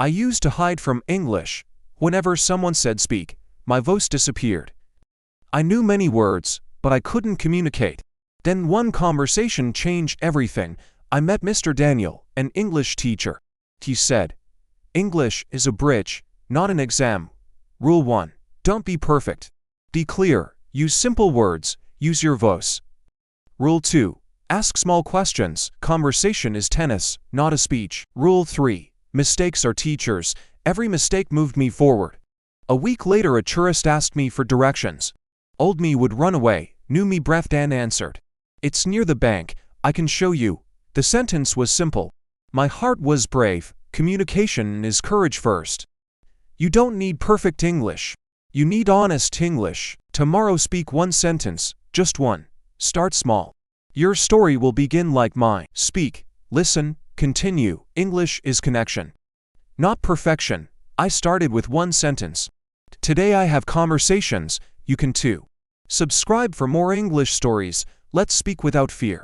I used to hide from English. Whenever someone said speak, my voice disappeared. I knew many words, but I couldn't communicate. Then one conversation changed everything. I met Mr. Daniel, an English teacher. He said, "English is a bridge, not an exam. Rule 1. Don't be perfect. Be clear, use simple words, use your voice. Rule 2. Ask small questions. Conversation is tennis, not a speech. Rule 3. Mistakes are teachers. Every mistake moved me forward." A week later, a tourist asked me for directions. Old me would run away, new me breathed and answered, "It's near the bank, I can show you." The sentence was simple. My heart was brave. Communication is courage first. You don't need perfect English. You need honest English. Tomorrow speak one sentence, just one. Start small. Your story will begin like mine. Speak, listen, continue. English is connection, not perfection. I started with one sentence. Today I have conversations, you can too. Subscribe for more English stories. Let's speak without fear.